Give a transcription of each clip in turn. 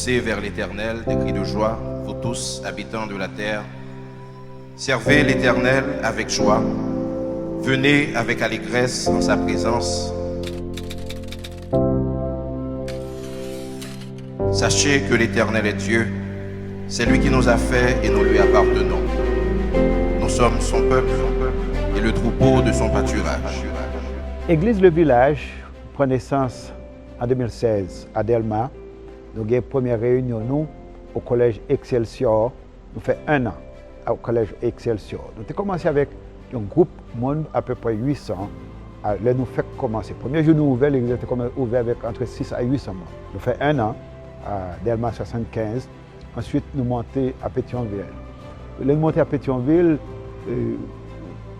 Poussez vers l'Éternel des cris de joie, vous tous, habitants de la terre. Servez l'Éternel avec joie. Venez avec allégresse dans sa présence. Sachez que l'Éternel est Dieu. C'est lui qui nous a fait et nous lui appartenons. Nous sommes son peuple et le troupeau de son pâturage. Église Le Village prend naissance en 2016 à Delma. Nous avons une première réunion nous, au collège Excelsior. Nous fait 1 an au collège Excelsior. Nous avons commencé avec un groupe monde à peu près 800. Là, nous fait commencer. Le premier jour nous ouvert, l'église était ouverte avec entre 6 à 800 membres. Nous fait 1 an à Delma 75. Ensuite, nous montons à Pétionville. Nous montons à Pétionville,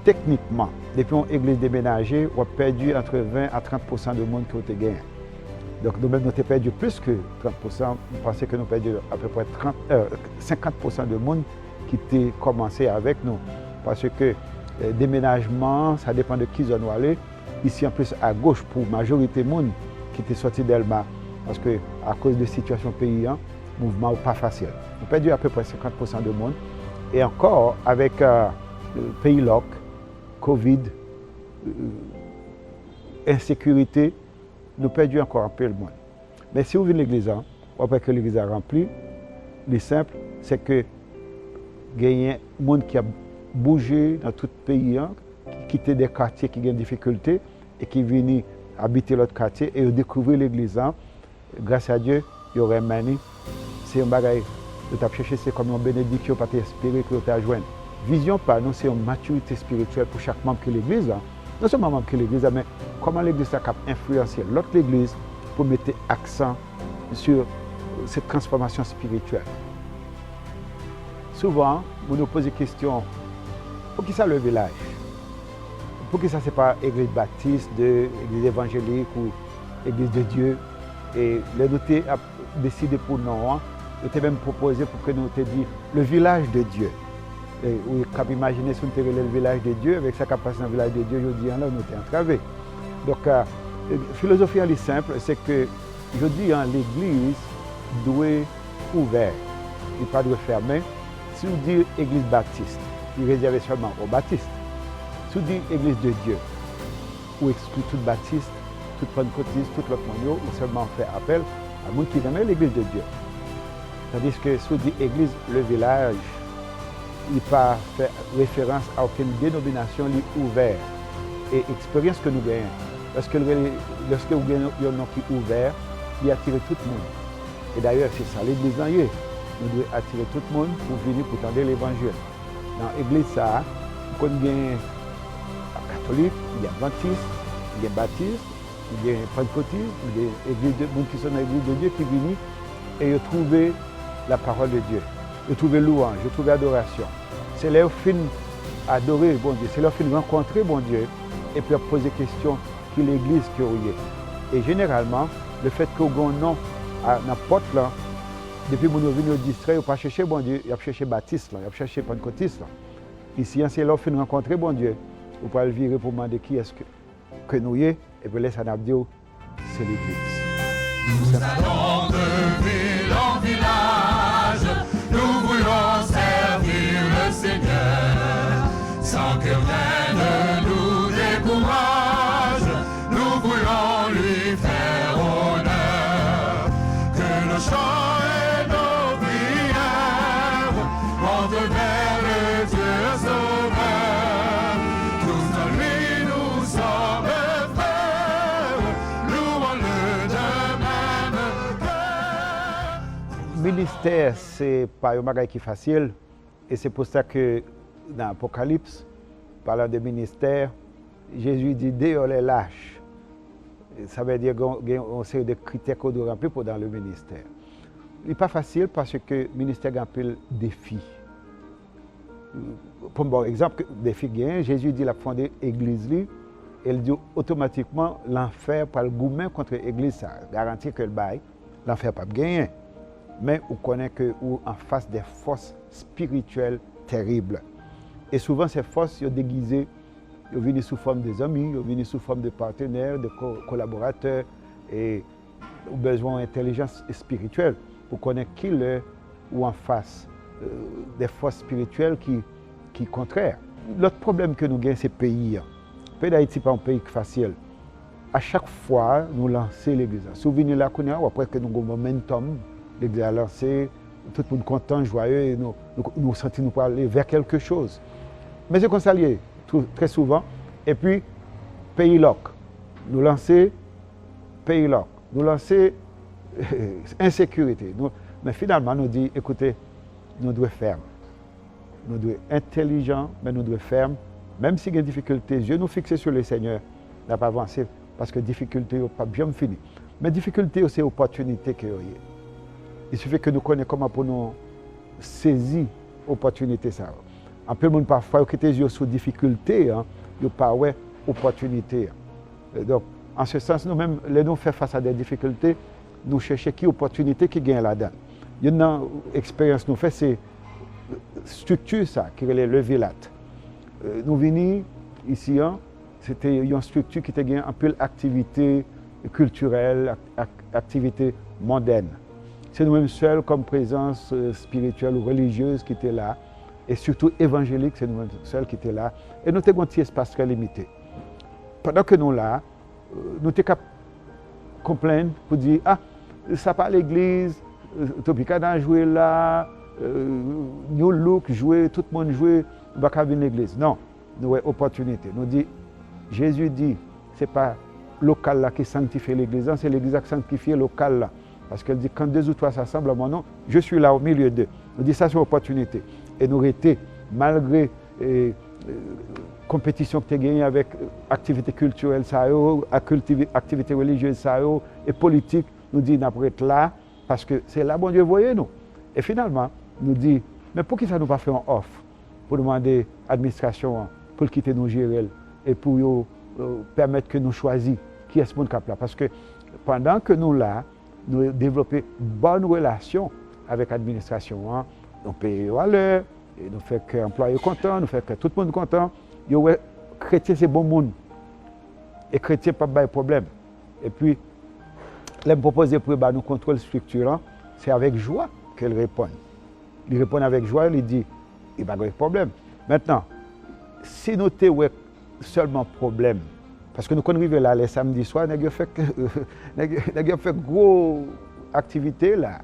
techniquement, depuis une église déménagée, on a perdu entre 20 à 30% de monde qui ont été gagné. Donc nous-mêmes, nous avons perdu plus que 30%. Nous pensons que nous avons perdu à peu près 50% de monde qui étaient commencé avec nous. Parce que déménagement, ça dépend de qui zone aller. Ici, en plus, à gauche, pour la majorité de monde qui était sorti d'Elma. Parce que à cause de la situation pays, le mouvement n'est pas facile. Nous avons perdu à peu près 50% de monde. Et encore, avec le pays loc, Covid, insécurité, nous perdons encore un peu le monde. Mais si vous venez à l'église, après que l'église a rempli, le simple, c'est que il y a des gens qui ont bougé dans tout le pays, qui quitté des quartiers qui ont des difficultés et qui viennent habiter l'autre quartier et découvrir l'église. Grâce à Dieu, il y aurait mani. C'est un bagage que tu as cherché, c'est comme une bénédiction pour t'espérer que tu as joint. Vision par nous, c'est une maturité spirituelle pour chaque membre de l'église. Non seulement membre de l'église, mais comment l'église a influencé l'autre église pour mettre accent sur cette transformation spirituelle. Souvent, vous nous posez la question, pour qui ça le village? Pour qui ça c'est pas église baptiste, église évangélique ou église de Dieu? Et les dotés a décidé pour nous, nous avons même proposé pour que nous te dit le village de Dieu. Et vous pouvez imaginer si on était le village de Dieu, avec ça qui passe dans le village de Dieu, je dis là, nous sommes entravés. Donc, la philosophie elle est simple, c'est que je dis l'église doit être ouverte, il ne doit pas fermer. Si on dit église baptiste, il est réservé seulement aux baptistes. Si on dit église de Dieu, on exclut tout baptiste, tout pentecôtiste, tout l'autre monde, ou seulement fait appel à monde qui aime l'église de Dieu. Tandis que si on dit église, le village, il pas fait référence à aucune dénomination ouverte et expérience que nous gagnons. Lorsque vous gagnez un nom qui est ouvert, il attire tout le monde. Et d'ailleurs, c'est ça l'église en est. Nous devons attirer tout le monde pour venir pour tendre l'évangile. Dans l'église, ça, il y a catholique, il y a adventiste, il y a baptiste, il y a pentecôtiste, il y a des gens qui sont dans l'église de Dieu qui viennent et ils trouvent la parole de Dieu. Je trouve louange, je trouve adoration. C'est leur fin adorer bon Dieu, c'est leur fin rencontrer bon Dieu et puis poser des questions qui l'église qui est. Et généralement, le fait que vous avez un nom à n'importe là, depuis que nous sommes venus au distrait, vous ne pas chercher bon Dieu, vous avez cherché baptiste, vous avez cherché pentecôtiste. Ici, c'est leur fin rencontrer bon Dieu. Vous pouvez le virer pour demander qui est-ce que nous sommes et puis laisser un abdio, c'est l'église. Nous allons de ville en village. Nous voulons servir le Seigneur, sans que rien ne nous décourage. Nous voulons lui faire honneur, que nos chants et nos prières montent vers le Dieu sauveur. Tous en lui nous sommes frères, louons-le de même cœur. Ministère, ce n'est pas un bagage qui est facile. Et c'est pour ça que dans l'Apocalypse, parlant de ministère, Jésus dit dehors les lâches. Ça veut dire qu'il y a une série de critères qu'on doit remplir pour dans le ministère. Il n'est pas facile parce que le ministère a un peu de défis. Pour bon exemple, défi gain, Jésus dit qu'il a fondé l'église, et il dit automatiquement l'enfer par le gourmet contre l'église, ça garantit que le bail, l'enfer pas gagner. Mais on connaît que ou en face des forces spirituelles terribles. Et souvent ces forces sont déguisées, ils viennent sous forme des amis, ils viennent sous forme de partenaires, de collaborateurs et ont besoin d'intelligence spirituelle. pour connaître qui l'est ou en face des forces spirituelles qui contraires. L'autre problème que nous avons, c'est le pays. Le pays d'Haïti n'est pas un pays facile. À chaque fois, nous lançons l'église. Souvenez là qu'on a, après que nous avons un momentum, l'église a lancé, tout le monde content, joyeux, et nous sentons nous aller vers quelque chose. Mais c'est comme ça lié, très souvent. Et puis, pays loc. Nous lançons pays loc. Nous lançons insécurité. Mais finalement, nous disons, écoutez, nous devons fermes. Nous devons être intelligents, mais nous devons fermes. Même s'il y a des difficultés, Dieu nous fixe sur le Seigneur, n'a pas avancé, parce que difficultés n'ont pas bien fini. Mais difficultés, c'est opportunité qu'il y a. Il suffit que nous connaissions comment pour nous saisir l'opportunité. Un peu de monde parfois, qui était sous difficulté, il n'y a pas d'opportunité. Donc, en ce sens, nous-mêmes, les nous faire face à des difficultés, nous cherchons qui opportunité qui gagne là-dedans. Il y a une expérience nous fait, c'est structure ça, qui est le Vilat. Nous venons ici, c'était une structure qui était un peu l'activité culturelle, activité mondaine. C'est nous-mêmes seuls comme présence spirituelle ou religieuse qui était là, et surtout évangélique, c'est nous-mêmes seuls qui étaient là. Et nous avons un petit espace très limité. Pendant que nous là, nous étions capables de complaindre pour dire ah, ça pas l'église, Topika a joué là, New Look joué, tout le monde joué, nous ne pas venir l'église. Non, nous avons opportunité. Nous dit, Jésus dit, ce n'est pas local là qui sanctifie l'église, c'est l'église qui sanctifie local là. Parce qu'elle dit, quand 2 ou 3 s'assemblent à mon nom, je suis là au milieu d'eux. Nous dit, ça c'est une opportunité. Et nous étions, malgré compétition que tu as gagnée avec activité culturelle, activité religieuse et politique, nous dit, nous avons été là, parce que c'est là, bon Dieu, voyez nous. Et finalement, nous dit, mais pour qui ça nous pas fait un offre pour demander à l'administration pour quitter nous gérer et pour permettre que nous choisissions qui est ce monde cap là. Parce que pendant que nous là, nous développons une bonne relation avec l'administration, nous payons à l'heure, et nous faisons que l'employé est content, nous faisons que tout le monde est content. Les chrétiens, c'est bon monde. Et les chrétiens, pas de problème. Et puis, les proposer pour nous contrôler structurant, c'est avec joie qu'elle répond. Il répond avec joie, il dit, il n'y a pas de problème. Maintenant, si nous avons seulement problème, parce que nous arrivons là les samedis soirs, nous avons fait gros activité là.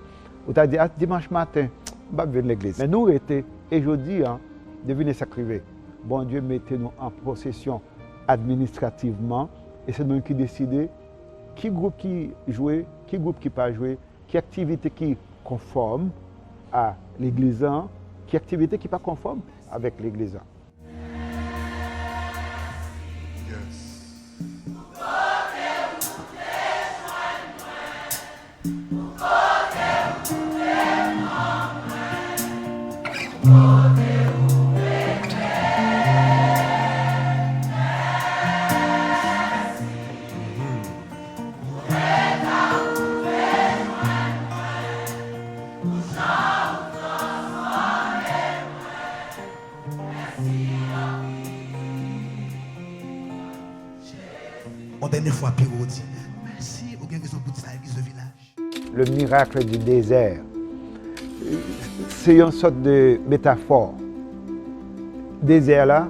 On a dit, dimanche matin, on va venir à l'église. Mais nous étions, et je dis, devinez ça crivé. Bon Dieu, mettez-nous en procession administrativement, et c'est nous qui décidons qui groupe qui jouait, qui groupe qui pas joué, qui activité qui conforme à l'église, qui activité qui pas conforme avec l'église. Dernière fois, Pierrot dit merci, vous avez raison pour ça, l'église de village. Le miracle du désert, c'est une sorte de métaphore. Le désert là,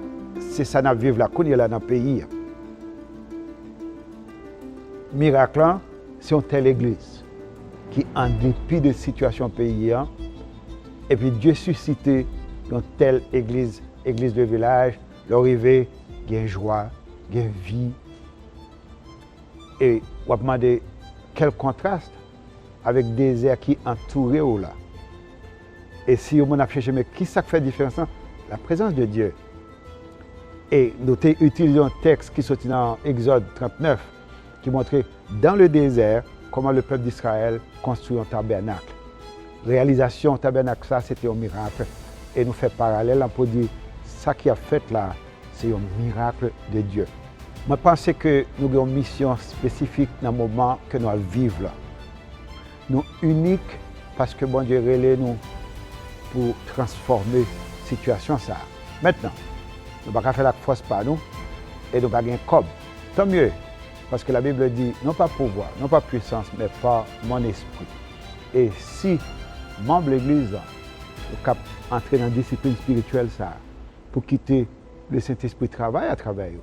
c'est ça qu'on vit là, qu'on est là dans le pays. Le miracle, c'est une telle église qui, en dépit de la situation pays, et puis Dieu suscité dans telle église de village, l'arrivée, il y a joie, il y a vie. Et on va demander quel contraste avec le désert qui entoure là. Et si on a cherché, mais qui ça fait la différence? La présence de Dieu. Et nous avons utilisé un texte qui sortit dans Exode 39, qui montrait dans le désert comment le peuple d'Israël construit un tabernacle. Réalisation du tabernacle, ça c'était un miracle. Et nous faisons parallèle pour dire, ça qui a fait là, c'est un miracle de Dieu. Je pense que nous avons une mission spécifique dans le moment que nous vivons là. Nous sommes uniques parce que bon Dieu relève nous pour transformer la situation. Ça. Maintenant, nous ne pouvons pas faire la force par nous et nous ne pouvons pas gagner comme. Tant mieux, parce que la Bible dit, non pas pouvoir, non pas puissance, mais par mon esprit. Et si membre de l'Église cap entrer dans la discipline spirituelle ça, pour quitter le Saint-Esprit travail à travers eux.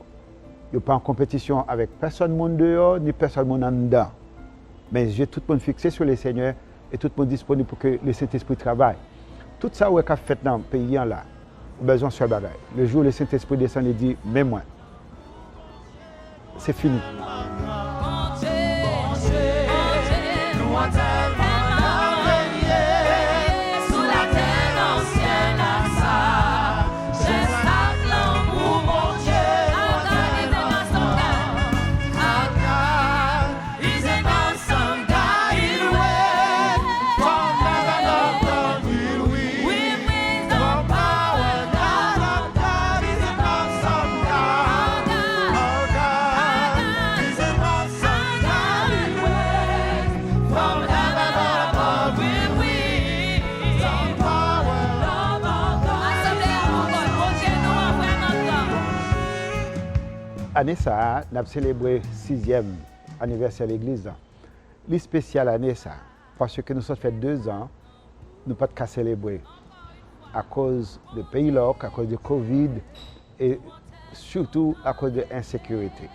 Ils ne sont pas en compétition avec personne monde dehors, ni personne monde en dedans. Mais j'ai tout le monde fixé sur le Seigneur et tout le monde disponible pour que le Saint-Esprit travaille. Tout ça ouais, qu'a fait dans le pays là, besoin de ce bagage. Le jour où le Saint-Esprit descend et dit, mais moi, c'est fini. Année ça, nous avons célébré le 6e anniversaire de l'Église. C'est spécial année ça, parce que nous sommes fait 2 ans, nous ne pouvons pas célébrer à cause du pays là, à cause de Covid et surtout à cause de l'insécurité.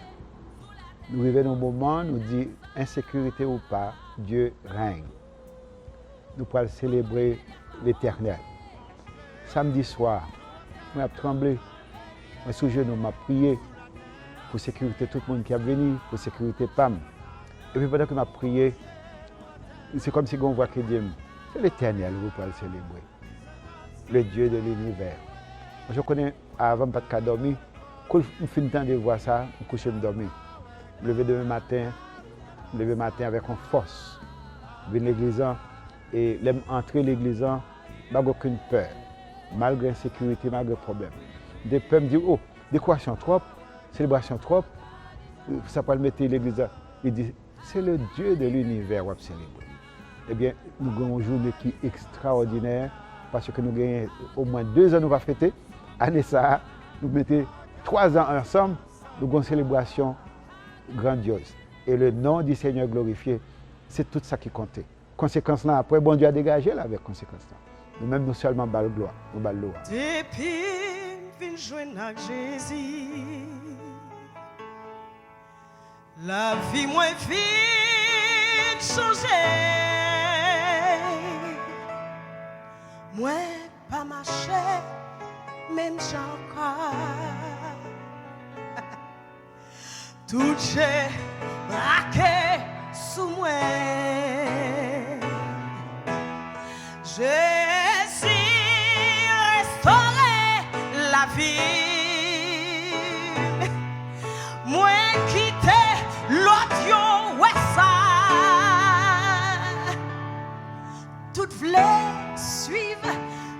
Nous vivons dans un moment où nous disons, insécurité ou pas, Dieu règne. Nous pouvons célébrer l'Éternel. Samedi soir, nous avons tremblé, je suis genou, je prié. Pour sécurité tout le monde qui est venu, pour sécurité PAM. Et puis pendant que m'a prié, c'est comme si on voit que Dieu, c'est l'Éternel que vous pouvez célébrer. Le Dieu de l'univers. Je connais, avant de ne pas dormir, quand je finis le temps de voir ça, je couche et je dormir. Je me lever demain matin avec une force. Je viens à l'église et entrer à l'église, je n'ai aucune peur. Malgré l'insécurité, malgré le problème. Des peurs me disent, oh, décoration trop. Célébration trop, ça peut le mettre l'église. Il dit, c'est le Dieu de l'univers qu'on célébrer. Eh bien, nous avons une journée qui est extraordinaire parce que nous avons au moins 2 ans nous va fêter. Année ça, nous mettons 3 ans ensemble, nous avons une célébration grandiose. Et le nom du Seigneur glorifié, c'est tout ça qui comptait. Conséquence là, après, bon Dieu a dégagé là avec conséquence là. Nous-mêmes, nous seulement bal gloire, nous bal gloire. Depuis fin joindre avec Jésus, la vie moins vite changée. Moi pas marcher, même j'encore. Tout j'ai braqué sous moi. Jésus restaurer la vie. Moi quitter l'autre yo ouais ça. Tout voulait suivre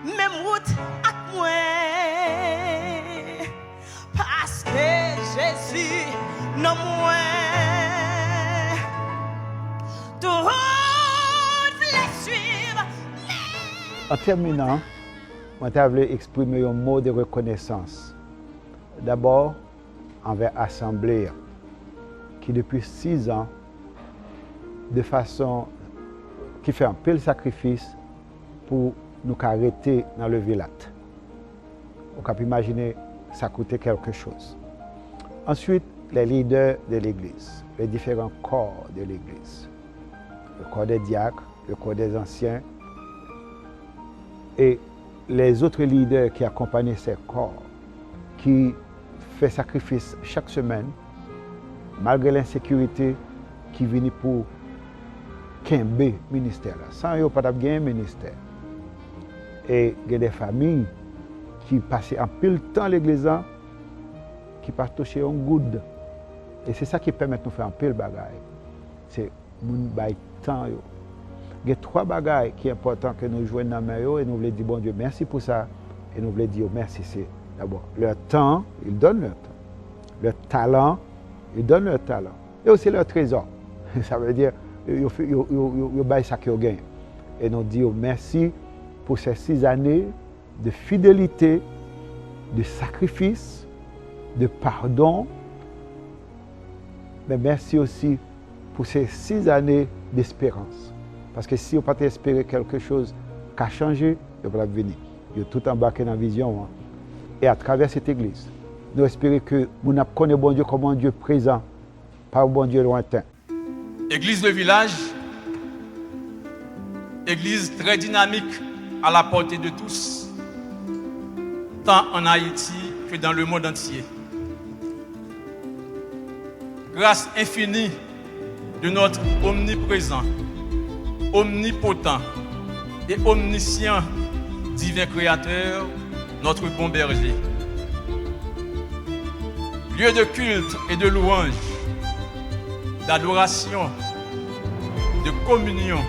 même route avec moi. Parce que Jésus non moi. Tout voulait suivre. En terminant, je voulais exprimer un mot de reconnaissance. D'abord, envers l'Assemblée, qui depuis 6 ans, de façon qui fait un peu le sacrifice pour nous arrêter dans le village. On peut imaginer que ça coûtait quelque chose. Ensuite, les leaders de l'Église, les différents corps de l'Église, le corps des diacres, le corps des anciens, et les autres leaders qui accompagnent ces corps, qui font sacrifice chaque semaine, malgré l'insécurité, qui viennent pour Kembe ministère. Sans eux, il n'y a pas de ministère. Et il y a des familles qui passent un peu de temps à l'église, qui passent toucher un goutte. Et c'est ça qui permet de nous faire un peu de bagaille. C'est nous bailler temps. Il y a 3 bagailles qui sont importantes que nous jouons dans la main et nous voulons dire bon Dieu merci pour ça. Et nous voulons dire merci. C'est d'abord leur temps, ils donnent leur temps. Leur talent, ils donnent leur talent. Et aussi leur trésor. Ça veut dire ils baillent ça qu'ils gagnent. Et nous disons merci pour ces 6 années de fidélité, de sacrifice, de pardon. Mais merci aussi pour ces 6 années d'espérance. Parce que si vous n'avez pas espéré quelque chose qui a changé, vous ne pouvez pas venir. Vous tout embarqué dans la vision. Hein. Et à travers cette église, nous espérons que nous connaissons bon Dieu comme un Dieu présent, pas un bon Dieu lointain. Église de village, église très dynamique à la portée de tous, tant en Haïti que dans le monde entier. Grâce infinie de notre omniprésent, omnipotent et omniscient divin créateur, notre bon berger. Lieu de culte et de louange, d'adoration, de communion,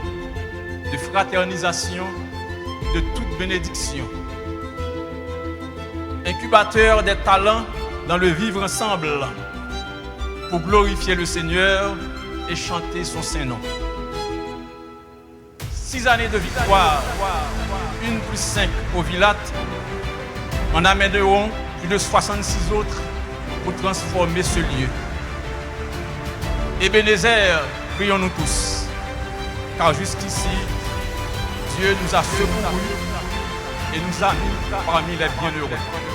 de fraternisation, de toute bénédiction. Incubateur des talents dans le vivre ensemble pour glorifier le Seigneur et chanter son Saint-Nom. 6 années de victoire, 1+5 au Vilat, en amèneront plus de 66 autres pour transformer ce lieu. Ebenezer, prions-nous tous, car jusqu'ici, Dieu nous a secourus et nous a mis parmi les bienheureux.